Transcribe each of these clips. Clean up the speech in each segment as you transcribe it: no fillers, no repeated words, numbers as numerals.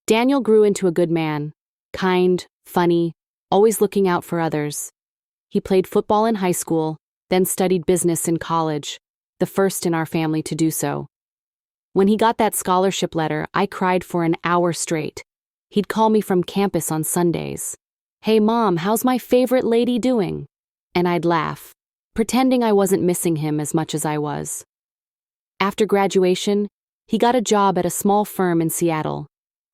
Daniel grew into a good man, kind, funny, always looking out for others. He played football in high school, then studied business in college, the first in our family to do so. When he got that scholarship letter, I cried for an hour straight. He'd call me from campus on Sundays. "Hey Mom, how's my favorite lady doing?" And I'd laugh, pretending I wasn't missing him as much as I was. After graduation, he got a job at a small firm in Seattle.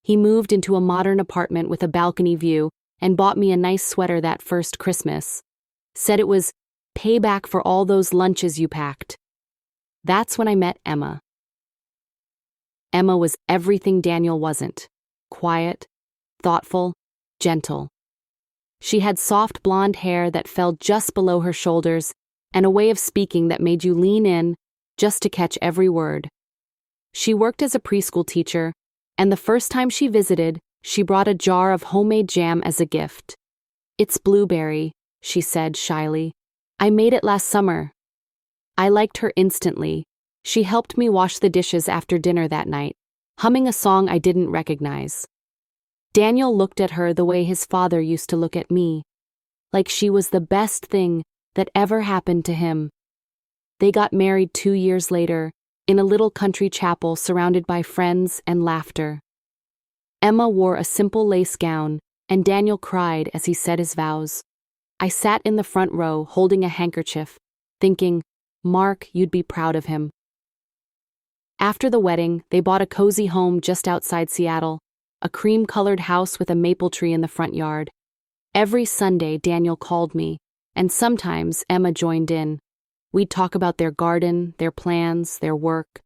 He moved into a modern apartment with a balcony view and bought me a nice sweater that first Christmas. Said it was payback for all those lunches you packed. That's when I met Emma. Emma was everything Daniel wasn't. Quiet, thoughtful, gentle. She had soft blonde hair that fell just below her shoulders and a way of speaking that made you lean in just to catch every word. She worked as a preschool teacher, and the first time she visited, she brought a jar of homemade jam as a gift. "It's blueberry," she said shyly. "I made it last summer." I liked her instantly. She helped me wash the dishes after dinner that night, humming a song I didn't recognize. Daniel looked at her the way his father used to look at me, like she was the best thing that ever happened to him. They got married 2 years later, in a little country chapel surrounded by friends and laughter. Emma wore a simple lace gown, and Daniel cried as he said his vows. I sat in the front row holding a handkerchief, thinking, "Mark, you'd be proud of him." After the wedding, they bought a cozy home just outside Seattle, a cream-colored house with a maple tree in the front yard. Every Sunday, Daniel called me, and sometimes Emma joined in. We'd talk about their garden, their plans, their work.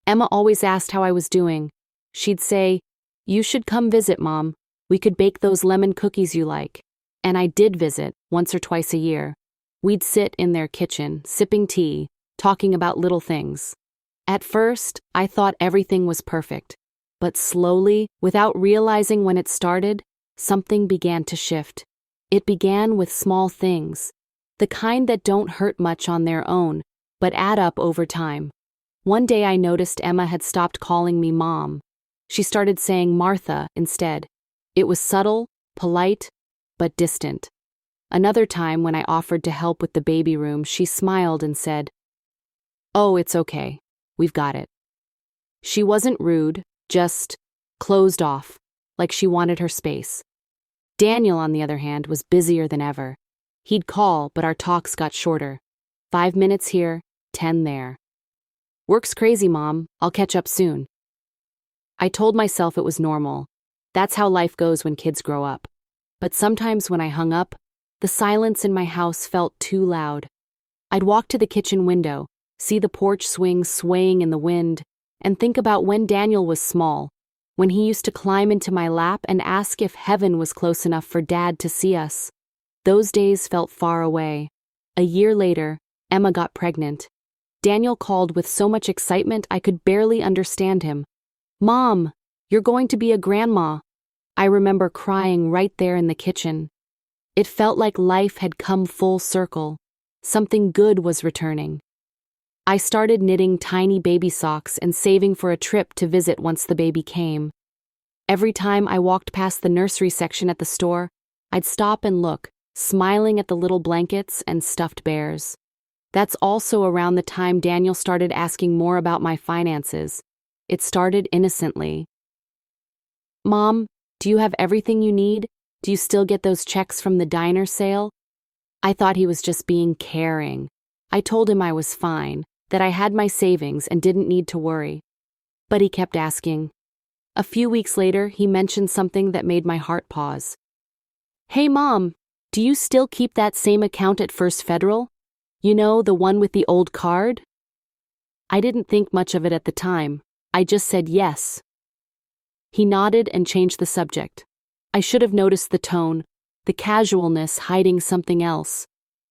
Emma always asked how I was doing. She'd say, "You should come visit, Mom. We could bake those lemon cookies you like." And I did visit, once or twice a year. We'd sit in their kitchen, sipping tea, talking about little things. At first, I thought everything was perfect. But slowly, without realizing when it started, something began to shift. It began with small things, the kind that don't hurt much on their own, but add up over time. One day I noticed Emma had stopped calling me Mom. She started saying Martha instead. It was subtle, polite, but distant. Another time when I offered to help with the baby room, she smiled and said, "Oh, it's okay. We've got it." She wasn't rude, just closed off, like she wanted her space. Daniel, on the other hand, was busier than ever. He'd call, but our talks got shorter. 5 minutes here, 10 there. "Work's crazy, Mom. I'll catch up soon." I told myself it was normal. That's how life goes when kids grow up. But sometimes when I hung up, the silence in my house felt too loud. I'd walk to the kitchen window, see the porch swings swaying in the wind, and think about when Daniel was small, when he used to climb into my lap and ask if heaven was close enough for Dad to see us. Those days felt far away. A year later, Emma got pregnant. Daniel called with so much excitement I could barely understand him. "Mom, you're going to be a grandma." I remember crying right there in the kitchen. It felt like life had come full circle. Something good was returning. I started knitting tiny baby socks and saving for a trip to visit once the baby came. Every time I walked past the nursery section at the store, I'd stop and look, smiling at the little blankets and stuffed bears. That's also around the time Daniel started asking more about my finances. It started innocently. "Mom, do you have everything you need? Do you still get those checks from the diner sale?" I thought he was just being caring. I told him I was fine, that I had my savings and didn't need to worry. But he kept asking. A few weeks later, he mentioned something that made my heart pause. "Hey Mom, do you still keep that same account at First Federal? You know, the one with the old card?" I didn't think much of it at the time. I just said yes. He nodded and changed the subject. I should have noticed the tone, the casualness hiding something else.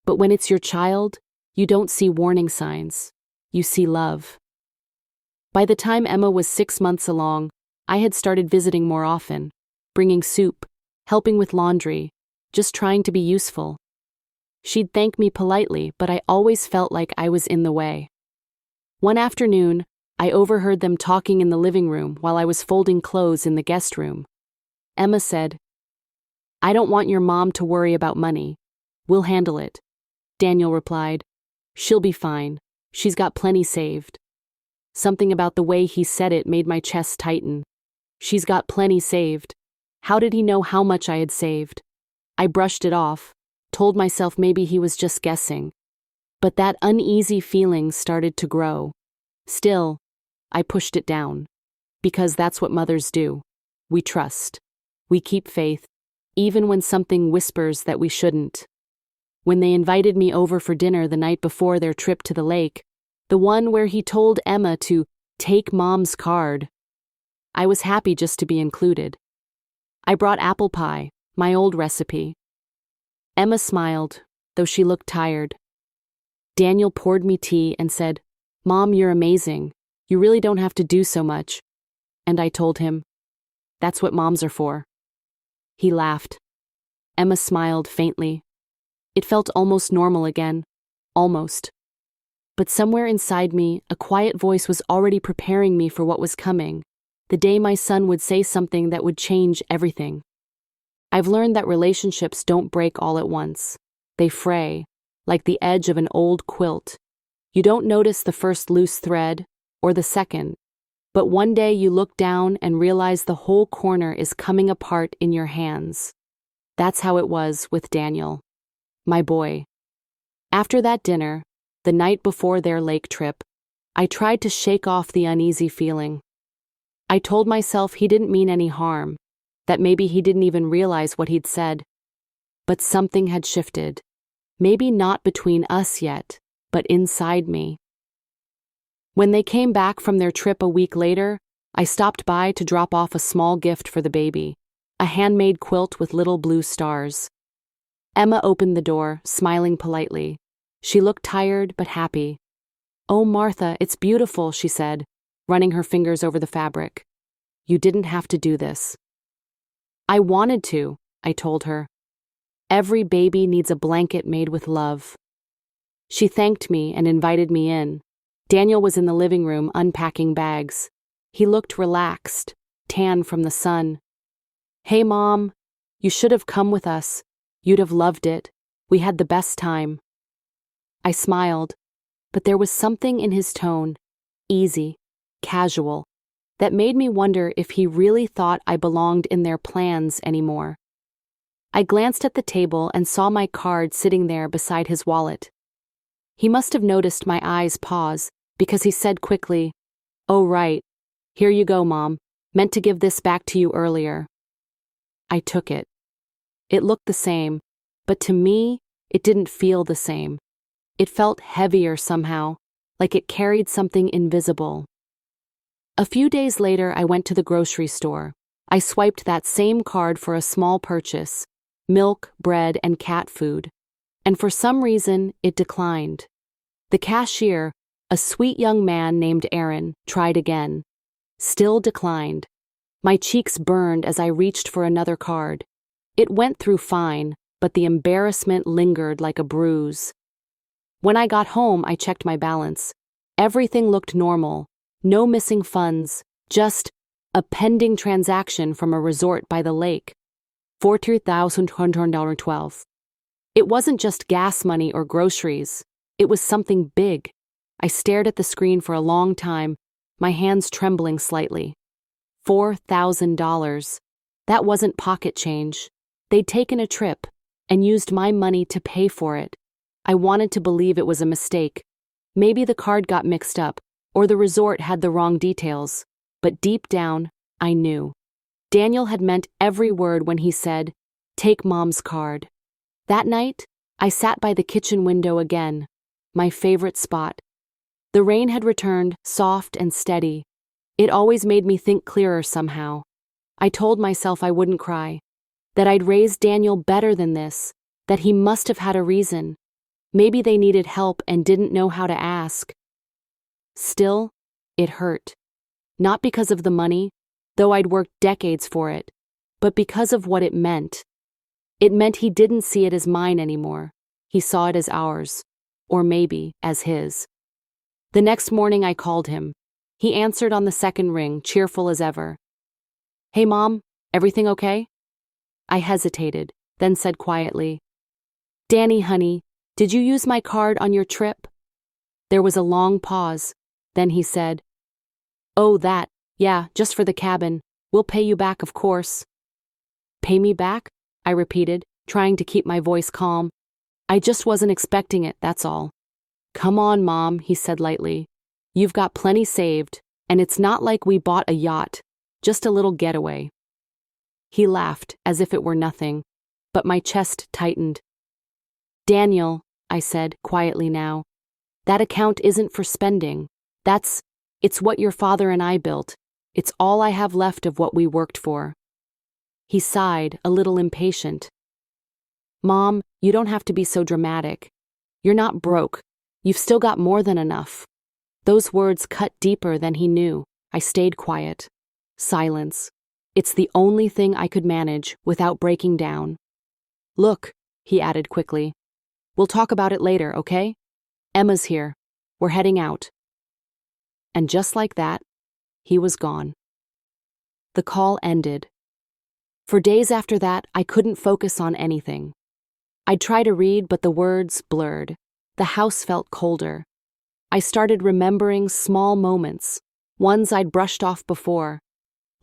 But when it's your child, you don't see warning signs. You see love. By the time Emma was 6 months along, I had started visiting more often, bringing soup, helping with laundry, just trying to be useful. She'd thank me politely, but I always felt like I was in the way. One afternoon, I overheard them talking in the living room while I was folding clothes in the guest room. Emma said, "I don't want your mom to worry about money. We'll handle it." Daniel replied, "She'll be fine. She's got plenty saved." Something about the way he said it made my chest tighten. She's got plenty saved. How did he know how much I had saved? I brushed it off, told myself maybe he was just guessing. But that uneasy feeling started to grow. Still, I pushed it down. Because that's what mothers do. We trust. We keep faith, even when something whispers that we shouldn't. When they invited me over for dinner the night before their trip to the lake, the one where he told Emma to take Mom's card, I was happy just to be included. I brought apple pie, my old recipe. Emma smiled, though she looked tired. Daniel poured me tea and said, "Mom, you're amazing. You really don't have to do so much." And I told him, "That's what moms are for." He laughed. Emma smiled faintly. It felt almost normal again. Almost. But somewhere inside me, a quiet voice was already preparing me for what was coming, the day my son would say something that would change everything. I've learned that relationships don't break all at once. They fray, like the edge of an old quilt. You don't notice the first loose thread, or the second, but one day you look down and realize the whole corner is coming apart in your hands. That's how it was with Daniel, my boy. After that dinner, the night before their lake trip, I tried to shake off the uneasy feeling. I told myself he didn't mean any harm, that maybe he didn't even realize what he'd said. But something had shifted. Maybe not between us yet, but inside me. When they came back from their trip a week later, I stopped by to drop off a small gift for the baby, a handmade quilt with little blue stars. Emma opened the door, smiling politely. She looked tired but happy. "Oh, Martha, it's beautiful," she said, running her fingers over the fabric. "You didn't have to do this." "I wanted to," I told her. "Every baby needs a blanket made with love." She thanked me and invited me in. Daniel was in the living room unpacking bags. He looked relaxed, tan from the sun. "Hey, Mom, you should have come with us. You'd have loved it. We had the best time." I smiled, but there was something in his tone, easy, casual, that made me wonder if he really thought I belonged in their plans anymore. I glanced at the table and saw my card sitting there beside his wallet. He must have noticed my eyes pause, because he said quickly, "Oh, right. Here you go, Mom. Meant to give this back to you earlier." I took it. It looked the same, but to me, it didn't feel the same. It felt heavier somehow, like it carried something invisible. A few days later, I went to the grocery store. I swiped that same card for a small purchase, milk, bread, and cat food. And for some reason, it declined. The cashier, a sweet young man named Aaron, tried again. Still declined. My cheeks burned as I reached for another card. It went through fine, but the embarrassment lingered like a bruise. When I got home, I checked my balance. Everything looked normal. No missing funds, just a pending transaction from a resort by the lake. $42,212. It wasn't just gas money or groceries. It was something big. I stared at the screen for a long time, my hands trembling slightly. $4,000. That wasn't pocket change. They'd taken a trip and used my money to pay for it. I wanted to believe it was a mistake. Maybe the card got mixed up, or the resort had the wrong details. But deep down, I knew. Daniel had meant every word when he said, "Take Mom's card." That night, I sat by the kitchen window again, my favorite spot. The rain had returned, soft and steady. It always made me think clearer somehow. I told myself I wouldn't cry, that I'd raised Daniel better than this, that he must have had a reason. Maybe they needed help and didn't know how to ask. Still, it hurt. Not because of the money, though I'd worked decades for it, but because of what it meant. It meant he didn't see it as mine anymore. He saw it as ours, or maybe as his. The next morning I called him. He answered on the second ring, cheerful as ever. "Hey, Mom, Everything okay? I hesitated, then said quietly, Danny, honey, did you use my card on your trip? There was a long pause. Then he said, Oh, that, yeah, just for the cabin. We'll pay you back, of course. Pay me back? I repeated, trying to keep my voice calm. I just wasn't expecting it, that's all. Come on, Mom, he said lightly. You've got plenty saved, and it's not like we bought a yacht, just a little getaway. He laughed, as if it were nothing, but my chest tightened. Daniel, I said, quietly now, that account isn't for spending. It's what your father and I built. It's all I have left of what we worked for. He sighed, a little impatient. Mom, you don't have to be so dramatic. You're not broke. You've still got more than enough. Those words cut deeper than he knew. I stayed quiet. Silence. It's the only thing I could manage without breaking down. Look, he added quickly. We'll talk about it later, okay? Emma's here. We're heading out. And just like that, he was gone. The call ended. For days after that, I couldn't focus on anything. I'd try to read, but the words blurred. The house felt colder. I started remembering small moments, ones I'd brushed off before,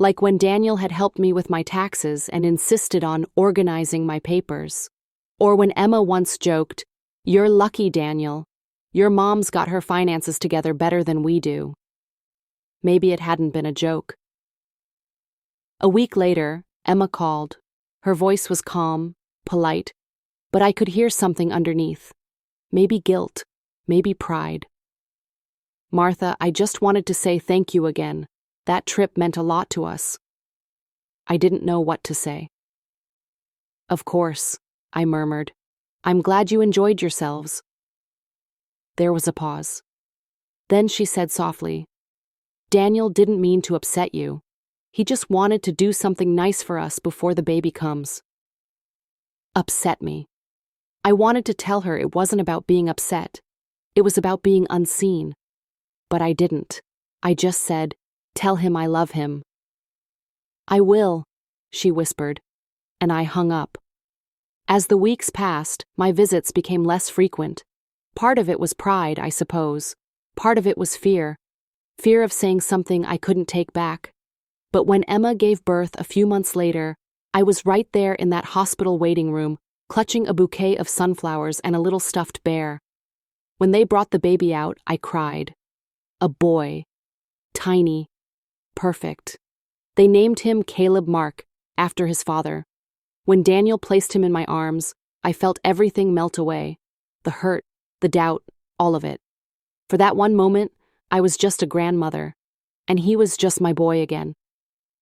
like when Daniel had helped me with my taxes and insisted on organizing my papers. Or when Emma once joked, You're lucky, Daniel. Your mom's got her finances together better than we do. Maybe it hadn't been a joke. A week later, Emma called. Her voice was calm, polite, but I could hear something underneath. Maybe guilt, maybe pride. Martha, I just wanted to say thank you again. That trip meant a lot to us. I didn't know what to say. Of course, I murmured. I'm glad you enjoyed yourselves. There was a pause. Then she said softly, Daniel didn't mean to upset you. He just wanted to do something nice for us before the baby comes. Upset me. I wanted to tell her it wasn't about being upset. It was about being unseen. But I didn't. I just said, Tell him I love him. I will, she whispered, and I hung up. As the weeks passed, my visits became less frequent. Part of it was pride, I suppose. Part of it was fear. Fear of saying something I couldn't take back. But when Emma gave birth a few months later, I was right there in that hospital waiting room, clutching a bouquet of sunflowers and a little stuffed bear. When they brought the baby out, I cried. A boy. Tiny. Perfect. They named him Caleb Mark, after his father. When Daniel placed him in my arms, I felt everything melt away. The hurt, the doubt, all of it. For that one moment, I was just a grandmother, and he was just my boy again.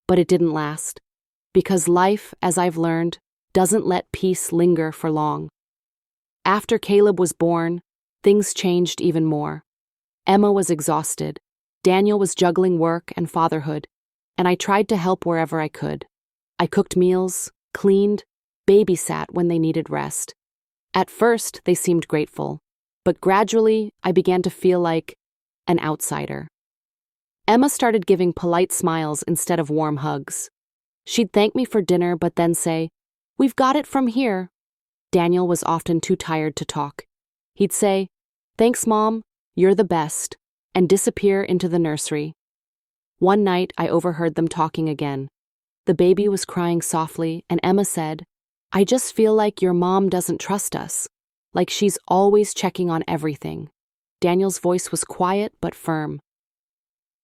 But it didn't last, because life, as I've learned, doesn't let peace linger for long. After Caleb was born, things changed even more. Emma was exhausted. Daniel was juggling work and fatherhood, and I tried to help wherever I could. I cooked meals, cleaned, babysat when they needed rest. At first, they seemed grateful, but gradually, I began to feel like an outsider. Emma started giving polite smiles instead of warm hugs. She'd thank me for dinner but then say, We've got it from here. Daniel was often too tired to talk. He'd say, Thanks, Mom, you're the best, and disappear into the nursery. One night, I overheard them talking again. The baby was crying softly, and Emma said, I just feel like your mom doesn't trust us, like she's always checking on everything. Daniel's voice was quiet but firm.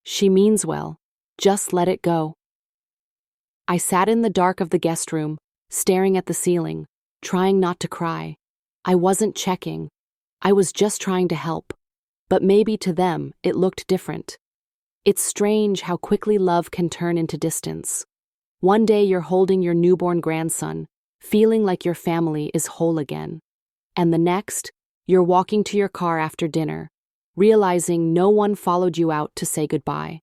She means well. Just let it go. I sat in the dark of the guest room, staring at the ceiling, trying not to cry. I wasn't checking. I was just trying to help. But maybe to them, it looked different. It's strange how quickly love can turn into distance. One day you're holding your newborn grandson, feeling like your family is whole again. And the next, you're walking to your car after dinner, realizing no one followed you out to say goodbye.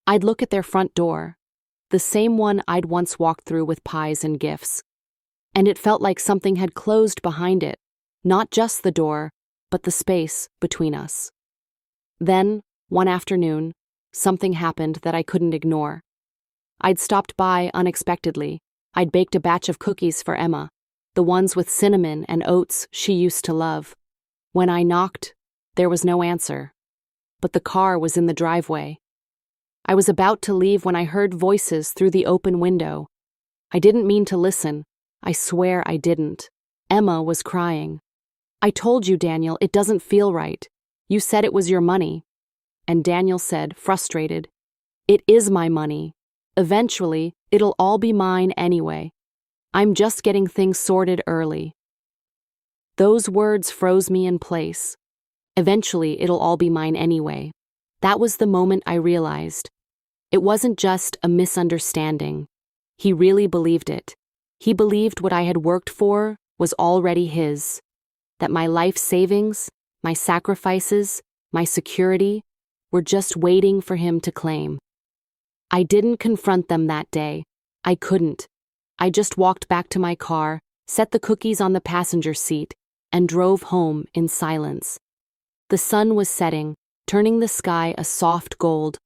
I'd look at their front door, the same one I'd once walked through with pies and gifts, and it felt like something had closed behind it, not just the door, but the space between us. Then, one afternoon, something happened that I couldn't ignore. I'd stopped by unexpectedly. I'd baked a batch of cookies for Emma, the ones with cinnamon and oats she used to love. When I knocked, there was no answer. But the car was in the driveway. I was about to leave when I heard voices through the open window. I didn't mean to listen. I swear I didn't. Emma was crying. "I told you, Daniel, it doesn't feel right. You said it was your money." And Daniel said, frustrated, "It is my money. Eventually, it'll all be mine anyway. I'm just getting things sorted early." Those words froze me in place. Eventually, it'll all be mine anyway. That was the moment I realized. It wasn't just a misunderstanding. He really believed it. He believed what I had worked for was already his. That my life savings, my sacrifices, my security were just waiting for him to claim. I didn't confront them that day. I couldn't. I just walked back to my car, set the cookies on the passenger seat, and drove home in silence. The sun was setting, turning the sky a soft gold.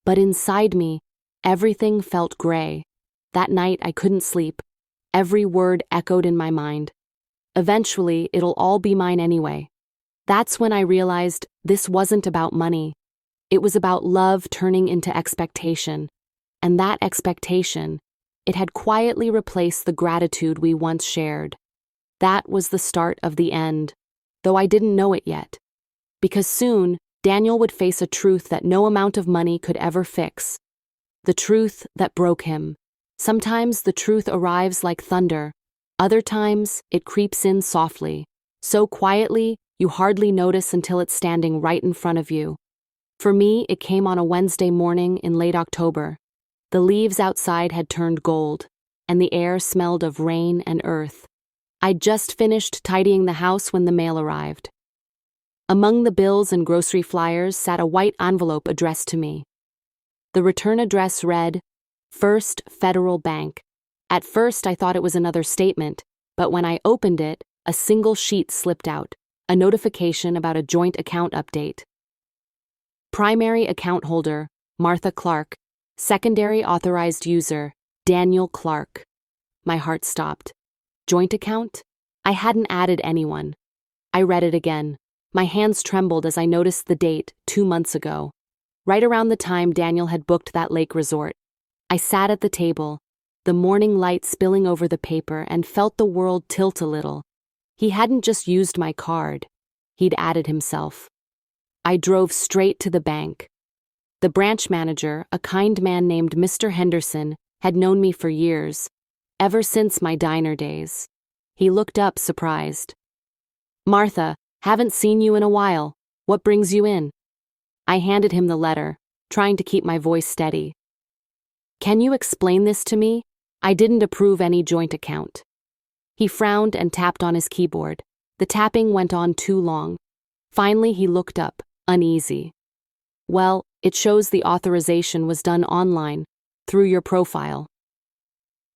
But inside me, everything felt gray. That night I couldn't sleep. Every word echoed in my mind. Eventually, it'll all be mine anyway. That's when I realized this wasn't about money. It was about love turning into expectation. And that expectation, it had quietly replaced the gratitude we once shared. That was the start of the end, though I didn't know it yet. Because soon, Daniel would face a truth that no amount of money could ever fix. The truth that broke him. Sometimes the truth arrives like thunder. Other times, it creeps in softly. So quietly, you hardly notice until it's standing right in front of you. For me, it came on a Wednesday morning in late October. The leaves outside had turned gold, and the air smelled of rain and earth. I'd just finished tidying the house when the mail arrived. Among the bills and grocery flyers sat a white envelope addressed to me. The return address read, First Federal Bank. At first I thought it was another statement, but when I opened it, a single sheet slipped out, a notification about a joint account update. Primary account holder, Martha Clark. Secondary authorized user, Daniel Clark. My heart stopped. Joint account? I hadn't added anyone. I read it again. My hands trembled as I noticed the date, 2 months ago. Right around the time Daniel had booked that lake resort. I sat at the table, the morning light spilling over the paper, and felt the world tilt a little. He hadn't just used my card. He'd added himself. I drove straight to the bank. The branch manager, a kind man named Mr. Henderson, had known me for years, ever since my diner days. He looked up, surprised. "Martha, haven't seen you in a while. What brings you in?" I handed him the letter, trying to keep my voice steady. "Can you explain this to me? I didn't approve any joint account." He frowned and tapped on his keyboard. The tapping went on too long. Finally, he looked up, uneasy. "Well, it shows the authorization was done online, through your profile."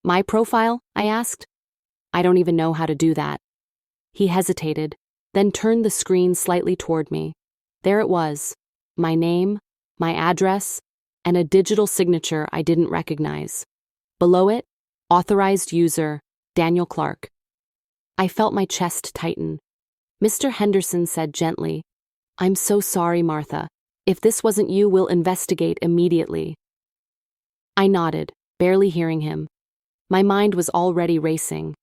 "My profile?" I asked. "I don't even know how to do that." He hesitated, then turned the screen slightly toward me. There it was, my name, my address, and a digital signature I didn't recognize. Below it, authorized user, Daniel Clark. I felt my chest tighten. Mr. Henderson said gently, "I'm so sorry, Martha. If this wasn't you, we'll investigate immediately." I nodded, barely hearing him. My mind was already racing.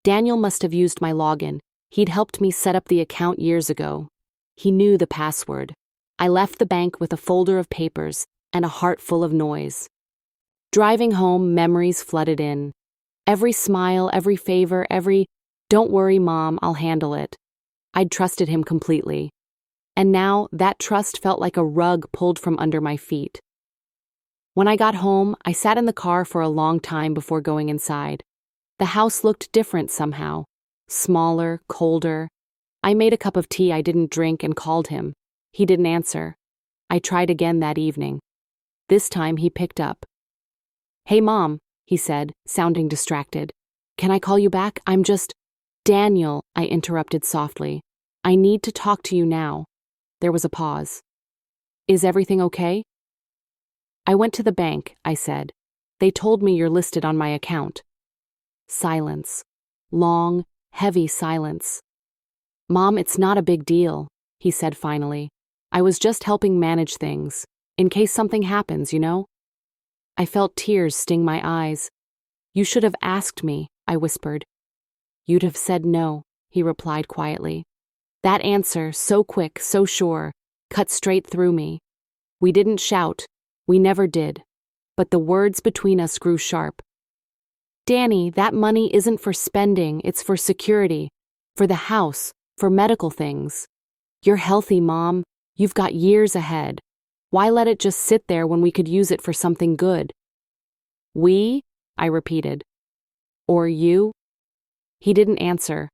Daniel must have used my login. He'd helped me set up the account years ago. He knew the password. I left the bank with a folder of papers and a heart full of noise. Driving home, memories flooded in. Every smile, every favor, every, "Don't worry, Mom, I'll handle it." I'd trusted him completely. And now that trust felt like a rug pulled from under my feet. When I got home, I sat in the car for a long time before going inside. The house looked different somehow. Smaller, colder. I made a cup of tea I didn't drink and called him. He didn't answer. I tried again that evening. This time he picked up. "Hey, Mom," he said, sounding distracted. "Can I call you back? I'm just—" "Daniel," I interrupted softly. "I need to talk to you now." There was a pause. "Is everything okay?" "I went to the bank," I said. They told me you're listed on my account. Silence. Long, heavy silence. Mom, it's not a big deal, he said finally. I was just helping manage things, in case something happens, you know? I felt tears sting my eyes. You should have asked me, I whispered. You'd have said no, he replied quietly. That answer, so quick, so sure, cut straight through me. We didn't shout, we never did, but the words between us grew sharp. Danny, that money isn't for spending, it's for security, for the house, for medical things. You're healthy, Mom. You've got years ahead. Why let it just sit there when we could use it for something good? We? I repeated. Or you? He didn't answer.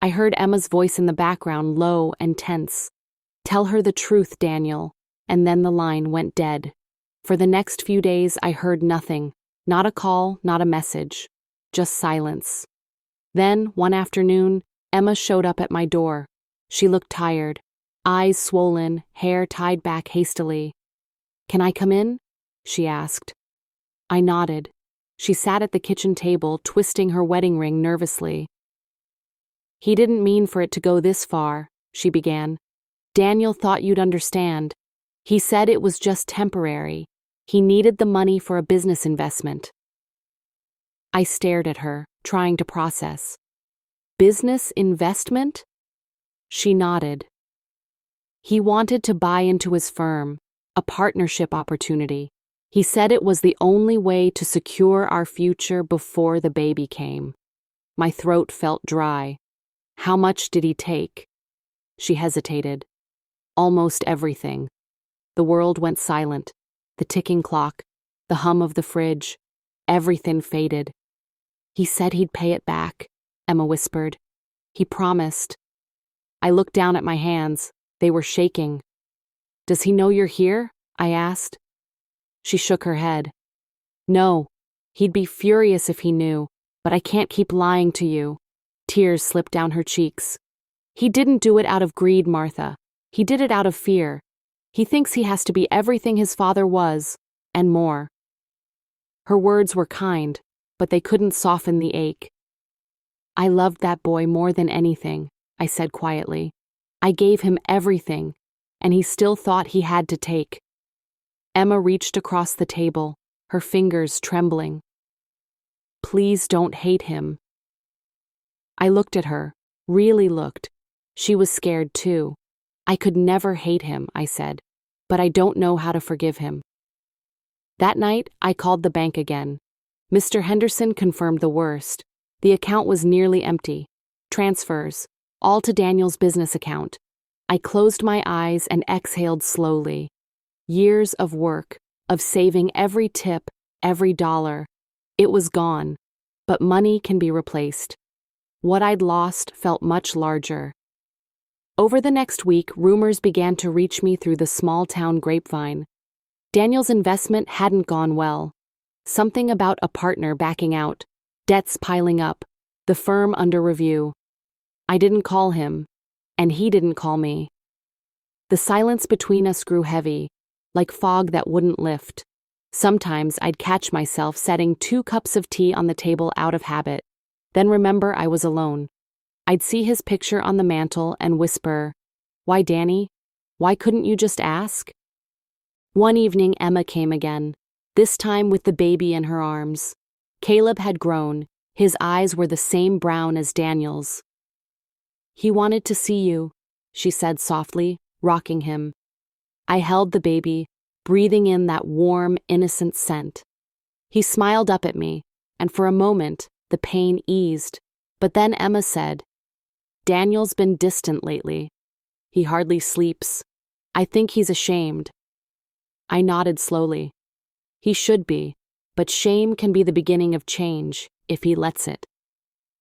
I heard Emma's voice in the background, low and tense. Tell her the truth, Daniel. And then the line went dead. For the next few days, I heard nothing. Not a call, not a message. Just silence. Then, one afternoon, Emma showed up at my door. She looked tired, eyes swollen, hair tied back hastily. Can I come in? She asked. I nodded. She sat at the kitchen table, twisting her wedding ring nervously. He didn't mean for it to go this far, she began. Daniel thought you'd understand. He said it was just temporary. He needed the money for a business investment. I stared at her, trying to process. Business investment? She nodded. He wanted to buy into his firm, a partnership opportunity. He said it was the only way to secure our future before the baby came. My throat felt dry. How much did he take? She hesitated. Almost everything. The world went silent. The ticking clock, the hum of the fridge, everything faded. He said he'd pay it back, Emma whispered. He promised. I looked down at my hands. They were shaking. Does he know you're here? I asked. She shook her head. No, he'd be furious if he knew, but I can't keep lying to you. Tears slipped down her cheeks. He didn't do it out of greed, Martha. He did it out of fear. He thinks he has to be everything his father was, and more. Her words were kind, but they couldn't soften the ache. I loved that boy more than anything, I said quietly. I gave him everything, and he still thought he had to take. Emma reached across the table, her fingers trembling. Please don't hate him. I looked at her, really looked. She was scared too. I could never hate him, I said, but I don't know how to forgive him. That night, I called the bank again. Mr. Henderson confirmed the worst. The account was nearly empty. Transfers, all to Daniel's business account. I closed my eyes and exhaled slowly. Years of work, of saving every tip, every dollar. It was gone, but money can be replaced. What I'd lost felt much larger. Over the next week, rumors began to reach me through the small-town grapevine. Daniel's investment hadn't gone well. Something about a partner backing out, debts piling up, the firm under review. I didn't call him, and he didn't call me. The silence between us grew heavy, like fog that wouldn't lift. Sometimes I'd catch myself setting 2 cups of tea on the table out of habit, then remember I was alone. I'd see his picture on the mantel and whisper, Why, Danny? Why couldn't you just ask? One evening, Emma came again, this time with the baby in her arms. Caleb had grown. His eyes were the same brown as Daniel's. He wanted to see you, she said softly, rocking him. I held the baby, breathing in that warm, innocent scent. He smiled up at me, and for a moment, the pain eased. But then Emma said, Daniel's been distant lately. He hardly sleeps. I think he's ashamed. I nodded slowly. He should be, but shame can be the beginning of change, if he lets it.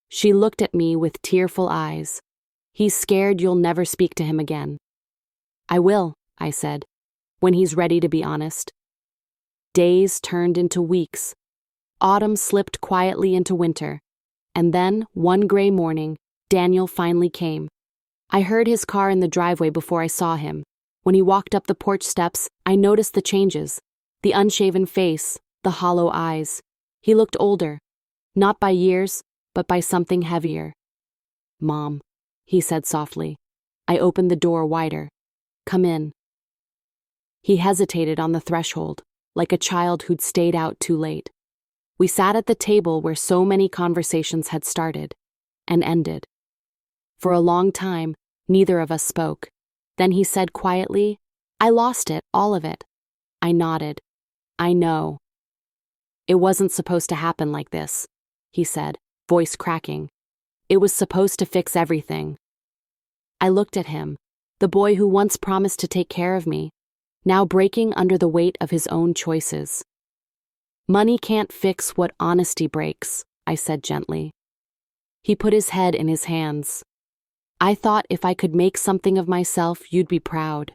She looked at me with tearful eyes. He's scared you'll never speak to him again. I will, I said, when he's ready to be honest. Days turned into weeks. Autumn slipped quietly into winter. And then, one gray morning, Daniel finally came. I heard his car in the driveway before I saw him. When he walked up the porch steps, I noticed the changes. The unshaven face, the hollow eyes. He looked older, not by years, but by something heavier. "Mom," he said softly. I opened the door wider. "Come in." He hesitated on the threshold, like a child who'd stayed out too late. We sat at the table where so many conversations had started and ended. For a long time, neither of us spoke. Then he said quietly, "I lost it, all of it." I nodded. "I know." "It wasn't supposed to happen like this," he said, voice cracking. "It was supposed to fix everything." I looked at him, the boy who once promised to take care of me, now breaking under the weight of his own choices. "Money can't fix what honesty breaks," I said gently. He put his head in his hands. "I thought if I could make something of myself, you'd be proud."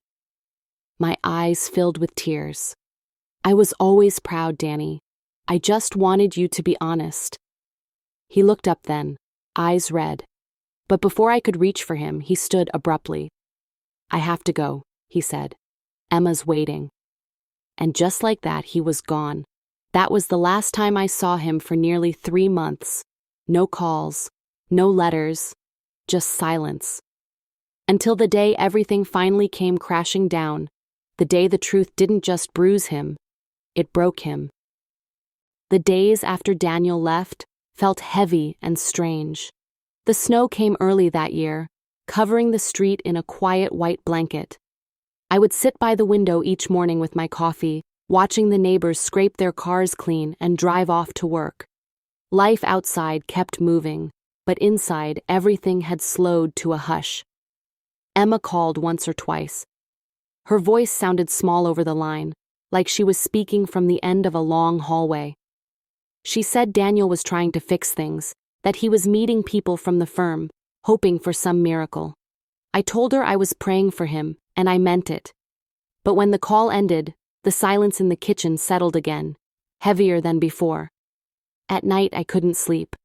My eyes filled with tears. "I was always proud, Danny. I just wanted you to be honest." He looked up then, eyes red. But before I could reach for him, he stood abruptly. "I have to go," he said. "Emma's waiting." And just like that, he was gone. That was the last time I saw him for nearly 3 months. No calls, no letters, just silence. Until the day everything finally came crashing down, the day the truth didn't just bruise him, it broke him. The days after Daniel left felt heavy and strange. The snow came early that year, covering the street in a quiet white blanket. I would sit by the window each morning with my coffee, watching the neighbors scrape their cars clean and drive off to work. Life outside kept moving, but inside everything had slowed to a hush. Emma called once or twice. Her voice sounded small over the line, like she was speaking from the end of a long hallway. She said Daniel was trying to fix things, that he was meeting people from the firm, hoping for some miracle. I told her I was praying for him, and I meant it. But when the call ended, the silence in the kitchen settled again, heavier than before. At night I couldn't sleep.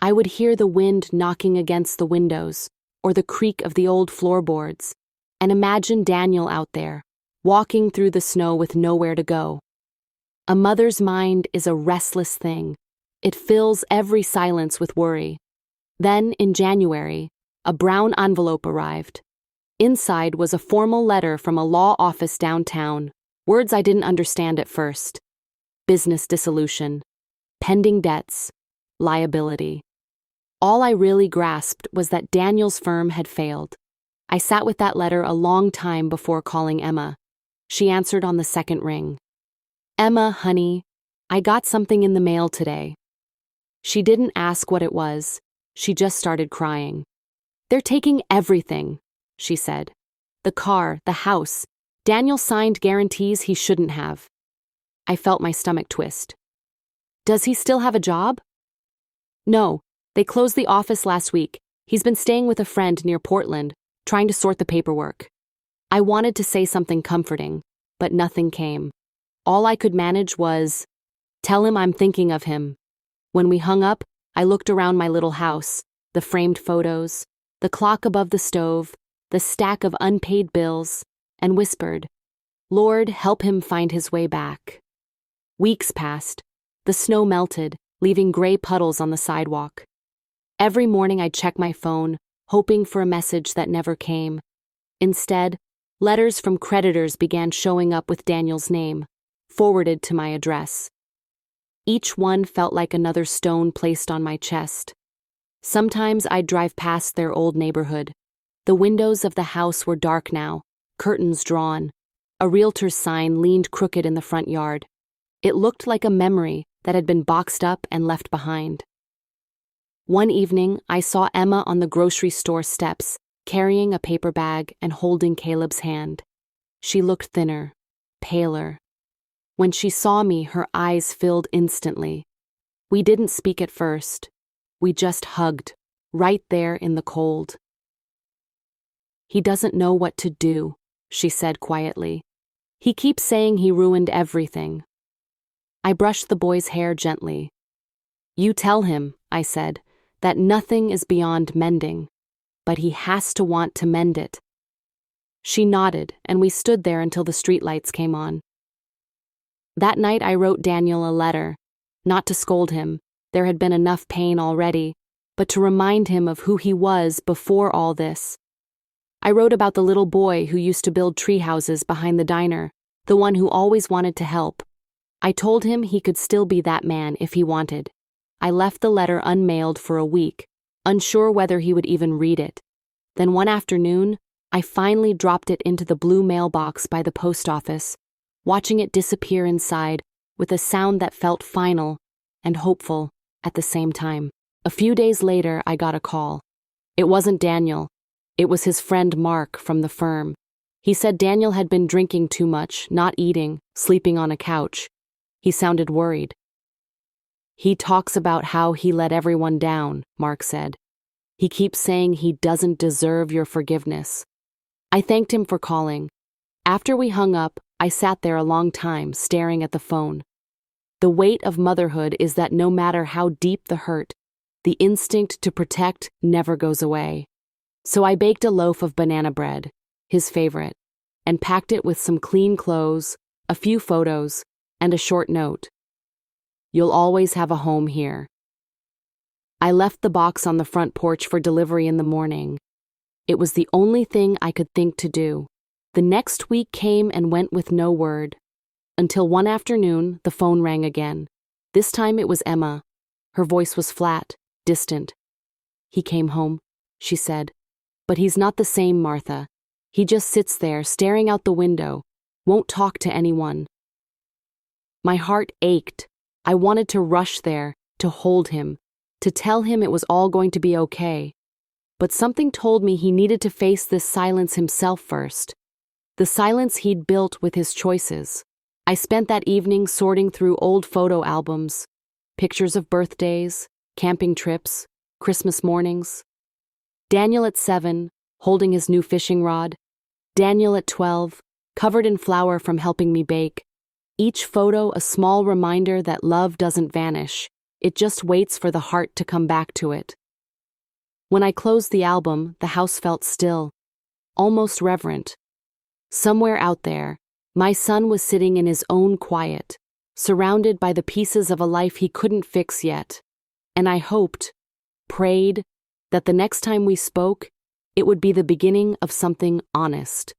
I would hear the wind knocking against the windows, or the creak of the old floorboards, and imagine Daniel out there, walking through the snow with nowhere to go. A mother's mind is a restless thing. It fills every silence with worry. Then, in January, a brown envelope arrived. Inside was a formal letter from a law office downtown, words I didn't understand at first. Business dissolution, pending debts, liability. All I really grasped was that Daniel's firm had failed. I sat with that letter a long time before calling Emma. She answered on the second ring. "Emma, honey, I got something in the mail today." She didn't ask what it was. She just started crying. "They're taking everything," she said. "The car, the house. Daniel signed guarantees he shouldn't have." I felt my stomach twist. "Does he still have a job?" "No, they closed the office last week. He's been staying with a friend near Portland, trying to sort the paperwork." I wanted to say something comforting, but nothing came. All I could manage was, "Tell him I'm thinking of him." When we hung up, I looked around my little house, the framed photos, the clock above the stove, the stack of unpaid bills, and whispered, "Lord, help him find his way back." Weeks passed. The snow melted, leaving gray puddles on the sidewalk. Every morning I'd check my phone, hoping for a message that never came. Instead, letters from creditors began showing up with Daniel's name, forwarded to my address. Each one felt like another stone placed on my chest. Sometimes I'd drive past their old neighborhood. The windows of the house were dark now, curtains drawn. A realtor's sign leaned crooked in the front yard. It looked like a memory that had been boxed up and left behind. One evening, I saw Emma on the grocery store steps, carrying a paper bag and holding Caleb's hand. She looked thinner, paler. When she saw me, her eyes filled instantly. We didn't speak at first. We just hugged, right there in the cold. "He doesn't know what to do," she said quietly. "He keeps saying he ruined everything." I brushed the boy's hair gently. "You tell him," I said, "that nothing is beyond mending, but he has to want to mend it." She nodded, and we stood there until the streetlights came on. That night I wrote Daniel a letter, Not to scold him, there had been enough pain already, but to remind him of who he was before all this. I wrote about the little boy who used to build tree houses behind the diner, the one who always wanted to help. I told him he could still be that man if he wanted. I left the letter unmailed for a week, unsure whether he would even read it. Then one afternoon, I finally dropped it into the blue mailbox by the post office, watching it disappear inside with a sound that felt final and hopeful at the same time. A few days later, I got a call. It wasn't Daniel. It was his friend Mark from the firm. He said Daniel had been drinking too much, not eating, sleeping on a couch. He sounded worried. "He talks about how he let everyone down," Mark said. "He keeps saying he doesn't deserve your forgiveness." I thanked him for calling. After we hung up, I sat there a long time, staring at the phone. The weight of motherhood is that no matter how deep the hurt, the instinct to protect never goes away. So I baked a loaf of banana bread, his favorite, and packed it with some clean clothes, a few photos, and a short note. "You'll always have a home here." I left the box on the front porch for delivery in the morning. It was the only thing I could think to do. The next week came and went with no word, until one afternoon the phone rang again. This time it was Emma. Her voice was flat, distant. "He came home," she said. "But he's not the same, Martha. He just sits there, staring out the window, won't talk to anyone." My heart ached. I wanted to rush there, to hold him, to tell him it was all going to be okay. But something told me he needed to face this silence himself first. The silence he'd built with his choices. I spent that evening sorting through old photo albums, pictures of birthdays, camping trips, Christmas mornings. Daniel at 7, holding his new fishing rod. Daniel at 12, covered in flour from helping me bake. Each photo a small reminder that love doesn't vanish, it just waits for the heart to come back to it. When I closed the album, the house felt still, almost reverent. Somewhere out there, my son was sitting in his own quiet, surrounded by the pieces of a life he couldn't fix yet. And I hoped, prayed, that the next time we spoke, it would be the beginning of something honest.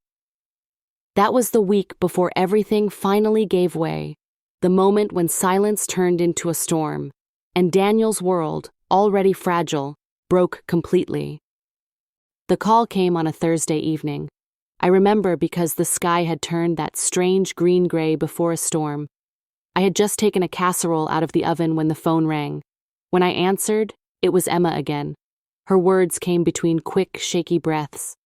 That was the week before everything finally gave way, the moment when silence turned into a storm, and Daniel's world, already fragile, broke completely. The call came on a Thursday evening. I remember because the sky had turned that strange green-gray before a storm. I had just taken a casserole out of the oven when the phone rang. When I answered, it was Emma again. Her words came between quick, shaky breaths.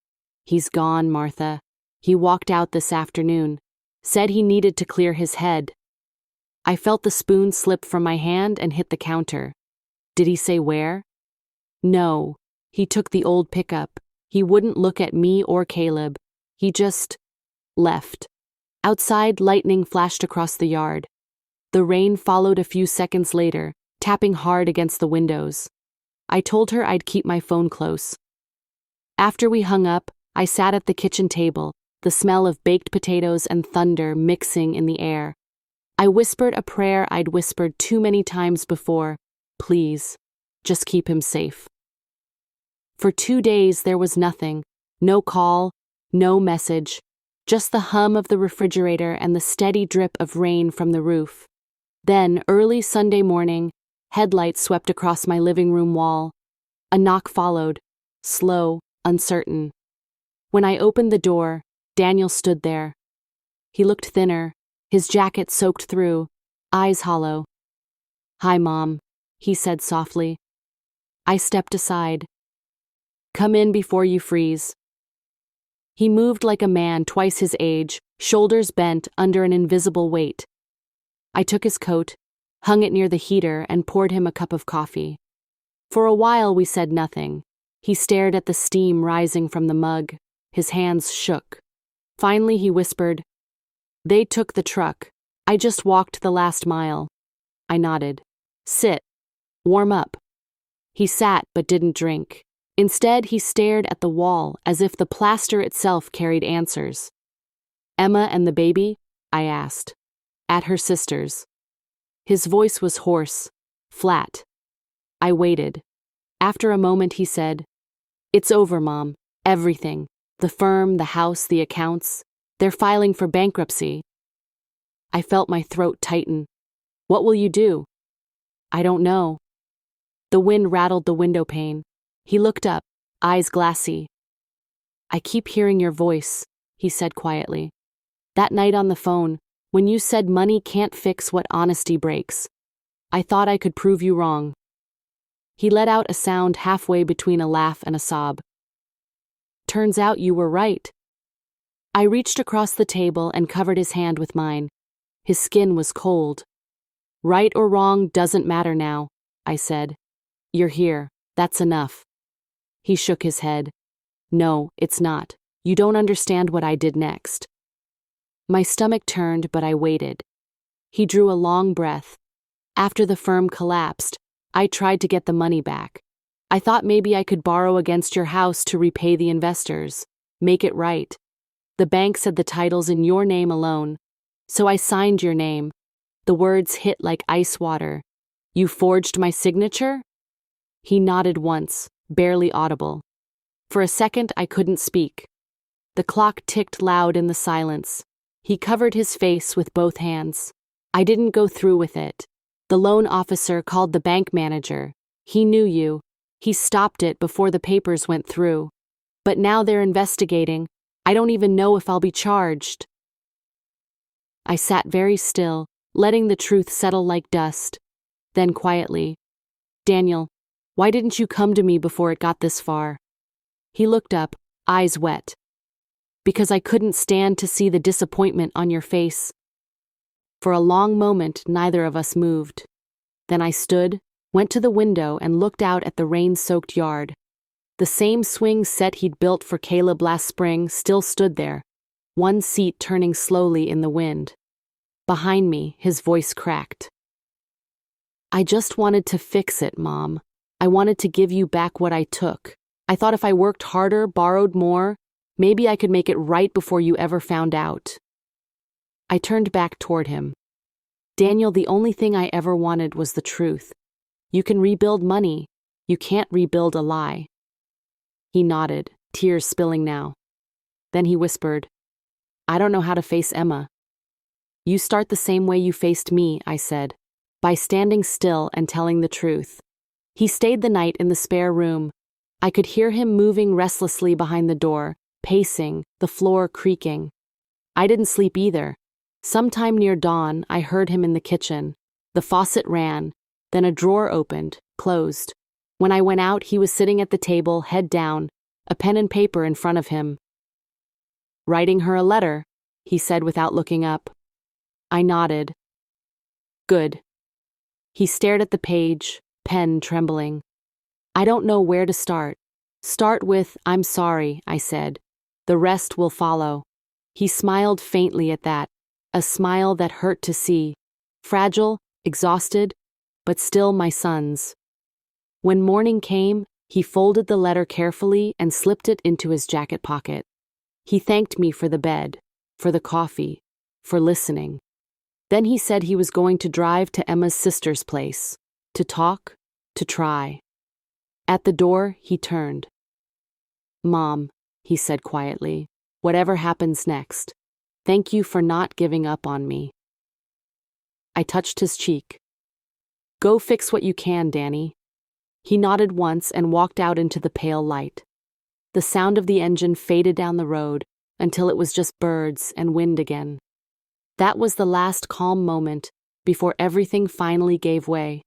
"He's gone, Martha. He walked out this afternoon. Said he needed to clear his head." I felt the spoon slip from my hand and hit the counter. "Did he say where?" "No. He took the old pickup. He wouldn't look at me or Caleb. He just left." Outside, lightning flashed across the yard. The rain followed a few seconds later, tapping hard against the windows. I told her I'd keep my phone close. After we hung up, I sat at the kitchen table, the smell of baked potatoes and thunder mixing in the air. I whispered a prayer I'd whispered too many times before. "Please, just keep him safe." For 2 days there was nothing, no call, no message, just the hum of the refrigerator and the steady drip of rain from the roof. Then, early Sunday morning, headlights swept across my living room wall. A knock followed, slow, uncertain. When I opened the door, Daniel stood there. He looked thinner, his jacket soaked through, eyes hollow. "Hi, Mom," he said softly. I stepped aside. "Come in before you freeze." He moved like a man twice his age, shoulders bent under an invisible weight. I took his coat, hung it near the heater, and poured him a cup of coffee. For a while we said nothing. He stared at the steam rising from the mug. His hands shook. Finally he whispered, "They took the truck. I just walked the last mile." I nodded. "Sit. Warm up." He sat but didn't drink. Instead, he stared at the wall as if the plaster itself carried answers. "Emma and the baby?" I asked. "At her sister's." His voice was hoarse, flat. I waited. After a moment he said, "It's over, Mom. Everything. The firm, the house, the accounts. They're filing for bankruptcy." I felt my throat tighten. "What will you do?" "I don't know." The wind rattled the window pane. He looked up, eyes glassy. "I keep hearing your voice," he said quietly. "That night on the phone, when you said money can't fix what honesty breaks. I thought I could prove you wrong." He let out a sound halfway between a laugh and a sob. "Turns out you were right." I reached across the table and covered his hand with mine. His skin was cold. "Right or wrong doesn't matter now," I said. "You're here. That's enough." He shook his head. "No, it's not. You don't understand what I did next." My stomach turned, but I waited. He drew a long breath. "After the firm collapsed, I tried to get the money back. I thought maybe I could borrow against your house to repay the investors, make it right. The bank said the title's in your name alone, so I signed your name." The words hit like ice water. "You forged my signature?" He nodded once, barely audible. For a second I couldn't speak. The clock ticked loud in the silence. He covered his face with both hands. "I didn't go through with it. The loan officer called the bank manager. He knew you. He stopped it before the papers went through. But now they're investigating. I don't even know if I'll be charged." I sat very still, letting the truth settle like dust. Then quietly, "Daniel, why didn't you come to me before it got this far?" He looked up, eyes wet. "Because I couldn't stand to see the disappointment on your face." For a long moment, neither of us moved. Then I stood, went to the window and looked out at the rain-soaked yard. The same swing set he'd built for Caleb last spring still stood there, one seat turning slowly in the wind. Behind me, his voice cracked. "I just wanted to fix it, Mom. I wanted to give you back what I took. I thought if I worked harder, borrowed more, maybe I could make it right before you ever found out." I turned back toward him. "Daniel, the only thing I ever wanted was the truth. You can rebuild money. You can't rebuild a lie." He nodded, tears spilling now. Then he whispered, "I don't know how to face Emma." "You start the same way you faced me," I said, "by standing still and telling the truth." He stayed the night in the spare room. I could hear him moving restlessly behind the door, pacing, the floor creaking. I didn't sleep either. Sometime near dawn, I heard him in the kitchen. The faucet ran, then a drawer opened, closed. When I went out, he was sitting at the table, head down, a pen and paper in front of him. "Writing her a letter," he said without looking up. I nodded. "Good." He stared at the page, pen trembling. "I don't know where to start." "Start with, 'I'm sorry,'" I said. "The rest will follow." He smiled faintly at that, a smile that hurt to see. Fragile, exhausted, but still my son's. When morning came, he folded the letter carefully and slipped it into his jacket pocket. He thanked me for the bed, for the coffee, for listening. Then he said he was going to drive to Emma's sister's place, to talk, to try. At the door, he turned. "Mom," he said quietly, "whatever happens next, thank you for not giving up on me." I touched his cheek. "Go fix what you can, Danny." He nodded once and walked out into the pale light. The sound of the engine faded down the road until it was just birds and wind again. That was the last calm moment before everything finally gave way.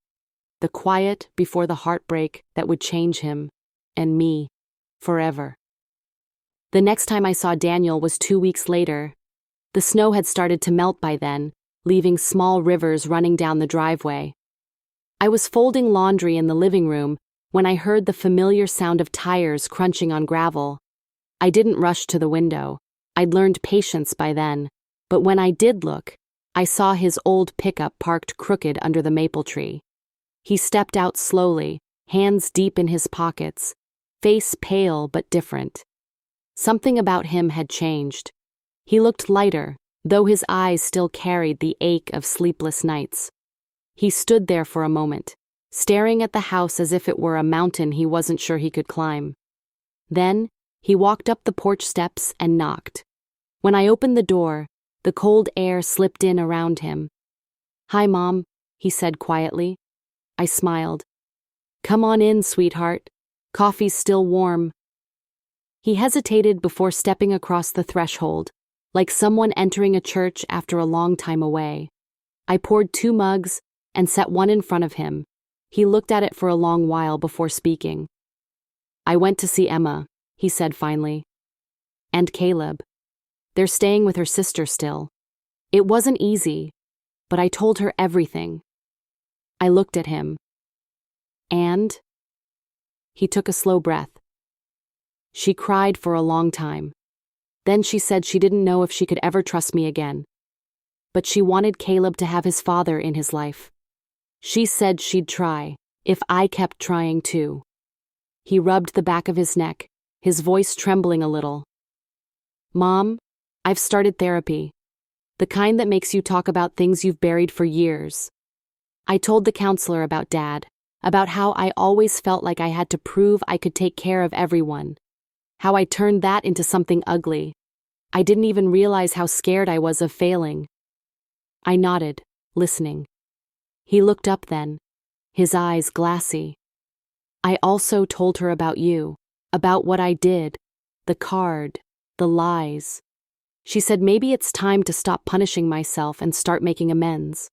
The quiet before the heartbreak that would change him and me forever. The next time I saw Daniel was 2 weeks later. The snow had started to melt by then, leaving small rivers running down the driveway. I was folding laundry in the living room when I heard the familiar sound of tires crunching on gravel. I didn't rush to the window. I'd learned patience by then, but when I did look, I saw his old pickup parked crooked under the maple tree. He stepped out slowly, hands deep in his pockets, face pale but different. Something about him had changed. He looked lighter, though his eyes still carried the ache of sleepless nights. He stood there for a moment, staring at the house as if it were a mountain he wasn't sure he could climb. Then, he walked up the porch steps and knocked. When I opened the door, the cold air slipped in around him. "Hi, Mom," he said quietly. I smiled. "Come on in, sweetheart. Coffee's still warm." He hesitated before stepping across the threshold, like someone entering a church after a long time away. I poured 2 mugs and set one in front of him. He looked at it for a long while before speaking. "I went to see Emma," he said finally. "And Caleb. They're staying with her sister still. It wasn't easy, but I told her everything." I looked at him. "And?" He took a slow breath. "She cried for a long time. Then she said she didn't know if she could ever trust me again. But she wanted Caleb to have his father in his life. She said she'd try, if I kept trying too." He rubbed the back of his neck, his voice trembling a little. "Mom, I've started therapy. The kind that makes you talk about things you've buried for years. I told the counselor about Dad, about how I always felt like I had to prove I could take care of everyone. How I turned that into something ugly. I didn't even realize how scared I was of failing." I nodded, listening. He looked up then, his eyes glassy. "I also told her about you, about what I did, the card, the lies. She said maybe it's time to stop punishing myself and start making amends.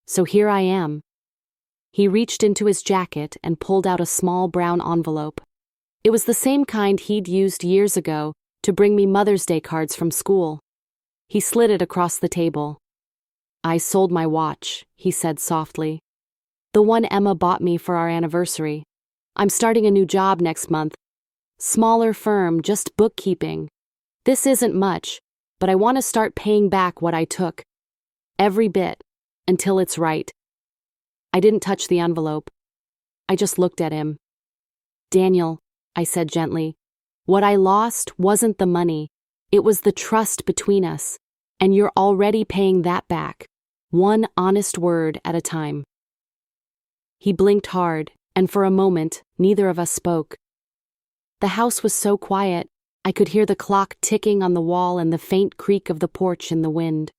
So here I am." He reached into his jacket and pulled out a small brown envelope. It was the same kind he'd used years ago to bring me Mother's Day cards from school. He slid it across the table. "I sold my watch," he said softly. "The one Emma bought me for our anniversary. I'm starting a new job next month. Smaller firm, just bookkeeping. This isn't much, but I want to start paying back what I took. Every bit, until it's right." I didn't touch the envelope. I just looked at him. "Daniel," I said gently, "what I lost wasn't the money. It was the trust between us, and you're already paying that back, one honest word at a time." He blinked hard, and for a moment, neither of us spoke. The house was so quiet, I could hear the clock ticking on the wall and the faint creak of the porch in the wind.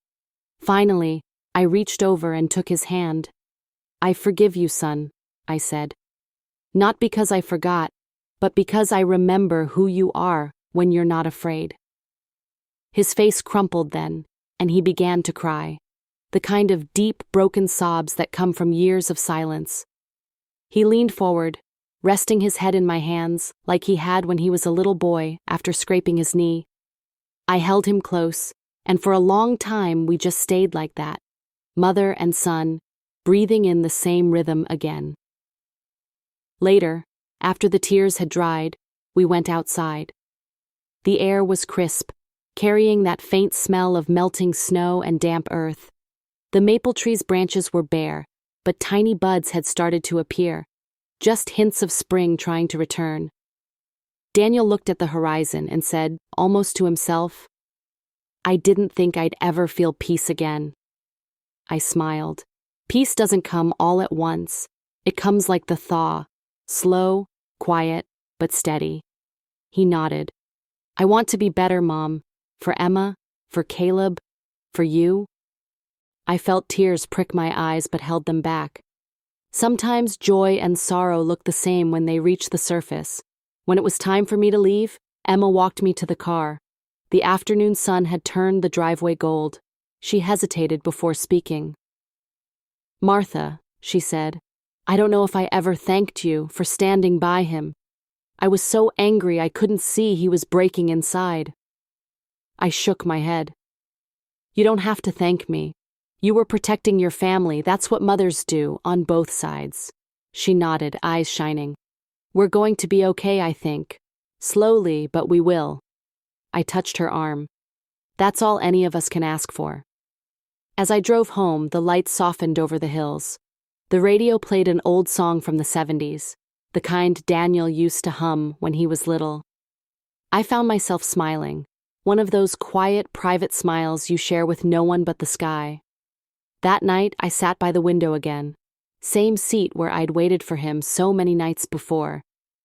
Finally, I reached over and took his hand. "I forgive you, son," I said. "Not because I forgot, but because I remember who you are when you're not afraid." His face crumpled then, and he began to cry, the kind of deep, broken sobs that come from years of silence. He leaned forward, resting his head in my hands like he had when he was a little boy after scraping his knee. I held him close, and for a long time we just stayed like that, mother and son, breathing in the same rhythm again. Later, after the tears had dried, we went outside. The air was crisp, carrying that faint smell of melting snow and damp earth. The maple tree's branches were bare, but tiny buds had started to appear, just hints of spring trying to return. Daniel looked at the horizon and said, almost to himself, "I didn't think I'd ever feel peace again." I smiled. Peace doesn't come all at once. It comes like the thaw, slow, quiet, but steady. He nodded. "I want to be better, Mom. For Emma, for Caleb, for you." I felt tears prick my eyes but held them back. Sometimes joy and sorrow look the same when they reach the surface. When it was time for me to leave, Emma walked me to the car. The afternoon sun had turned the driveway gold. She hesitated before speaking. "Martha," she said, "I don't know if I ever thanked you for standing by him. I was so angry I couldn't see he was breaking inside." I shook my head. "You don't have to thank me. You were protecting your family. That's what mothers do, on both sides." She nodded, eyes shining. "We're going to be okay, I think. Slowly, but we will." I touched her arm. That's all any of us can ask for. As I drove home, the lights softened over the hills. The radio played an old song from the 70s, the kind Daniel used to hum when he was little. I found myself smiling, one of those quiet, private smiles you share with no one but the sky. That night, I sat by the window again, Same seat where I'd waited for him so many nights before.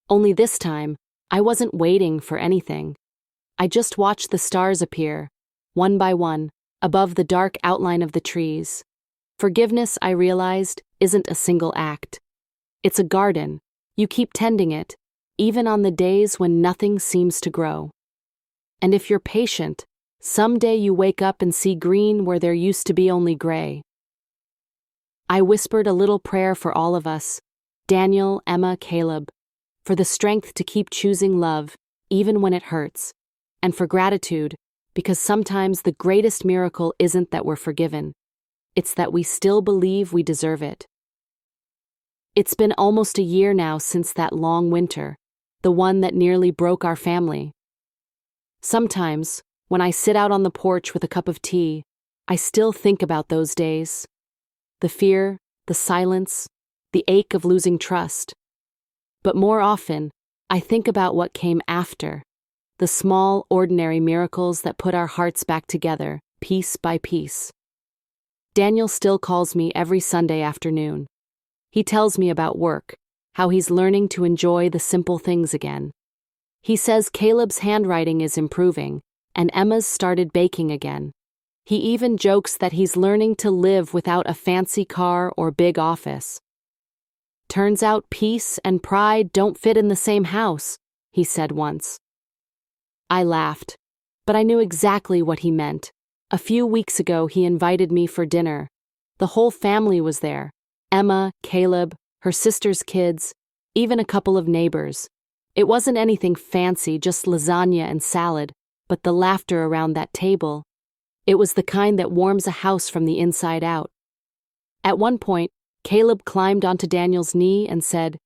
Only this time, I wasn't waiting for anything. I just watched the stars appear, one by one, above the dark outline of the trees. Forgiveness, I realized, isn't a single act. It's a garden. You keep tending it, even on the days when nothing seems to grow. And if you're patient, someday you wake up and see green where there used to be only gray. I whispered a little prayer for all of us, Daniel, Emma, Caleb, for the strength to keep choosing love, even when it hurts, and for gratitude, because sometimes the greatest miracle isn't that we're forgiven. It's that we still believe we deserve it. It's been almost a year now since that long winter, the one that nearly broke our family. Sometimes, when I sit out on the porch with a cup of tea, I still think about those days. The fear, the silence, the ache of losing trust. But more often, I think about what came after, the small, ordinary miracles that put our hearts back together, piece by piece. Daniel still calls me every Sunday afternoon. He tells me about work, how he's learning to enjoy the simple things again. He says Caleb's handwriting is improving, and Emma's started baking again. He even jokes that he's learning to live without a fancy car or big office. Turns out peace and pride don't fit in the same house, he said once. I laughed, but I knew exactly what he meant. A few weeks ago, he invited me for dinner. The whole family was there. Emma, Caleb, her sister's kids, even a couple of neighbors. It wasn't anything fancy, just lasagna and salad, but the laughter around that table. It was the kind that warms a house from the inside out. At one point, Caleb climbed onto Daniel's knee and said,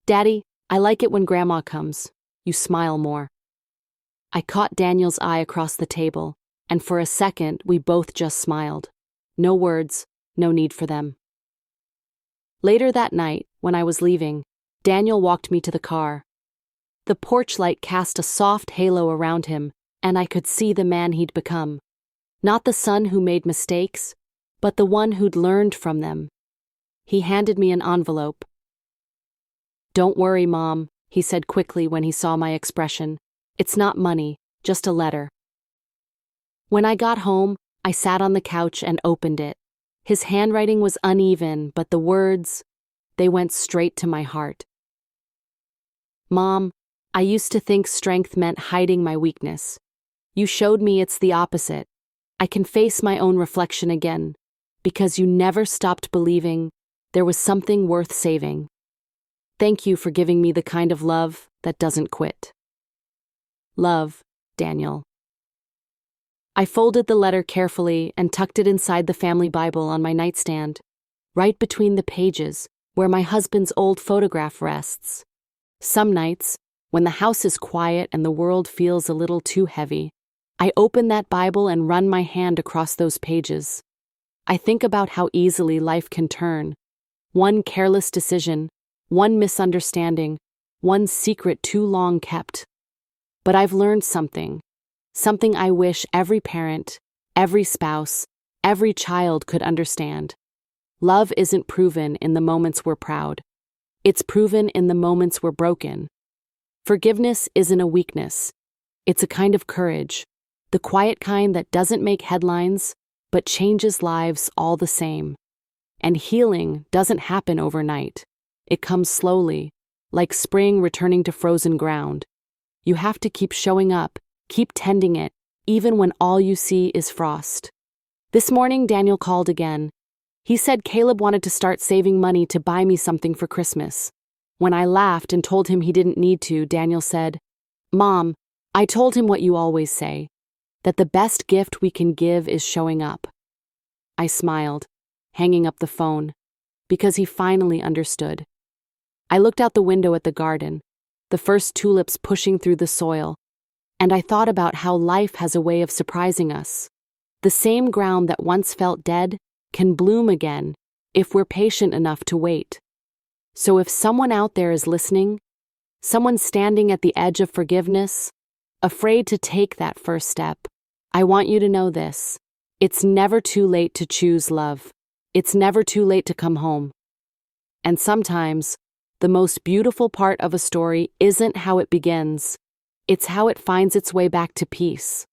"Daddy, I like it when Grandma comes. You smile more." I caught Daniel's eye across the table, and for a second we both just smiled. No words, no need for them. Later that night, when I was leaving, Daniel walked me to the car. The porch light cast a soft halo around him, and I could see the man he'd become. Not the son who made mistakes, but the one who'd learned from them. He handed me an envelope. "Don't worry, Mom," he said quickly when he saw my expression. "It's not money, just a letter." When I got home, I sat on the couch and opened it. His handwriting was uneven, but the words, they went straight to my heart. "Mom, I used to think strength meant hiding my weakness. You showed me it's the opposite. I can face my own reflection again, because you never stopped believing there was something worth saving. Thank you for giving me the kind of love that doesn't quit. Love, Daniel." I folded the letter carefully and tucked it inside the family Bible on my nightstand, right between the pages where my husband's old photograph rests. Some nights, when the house is quiet and the world feels a little too heavy, I open that Bible and run my hand across those pages. I think about how easily life can turn. One careless decision, one misunderstanding, one secret too long kept. But I've learned something I wish every parent, every spouse, every child could understand. Love isn't proven in the moments we're proud. It's proven in the moments we're broken. Forgiveness isn't a weakness. It's a kind of courage, the quiet kind that doesn't make headlines, but changes lives all the same. And healing doesn't happen overnight. It comes slowly, like spring returning to frozen ground. You have to keep showing up, keep tending it, even when all you see is frost. This morning, Daniel called again. He said Caleb wanted to start saving money to buy me something for Christmas. When I laughed and told him he didn't need to, Daniel said, "Mom, I told him what you always say, that the best gift we can give is showing up." I smiled, hanging up the phone, because he finally understood. I looked out the window at the garden, the first tulips pushing through the soil, and I thought about how life has a way of surprising us. The same ground that once felt dead can bloom again if we're patient enough to wait. So if someone out there is listening, someone standing at the edge of forgiveness, afraid to take that first step, I want you to know this. It's never too late to choose love. It's never too late to come home. And sometimes, the most beautiful part of a story isn't how it begins, it's how it finds its way back to peace.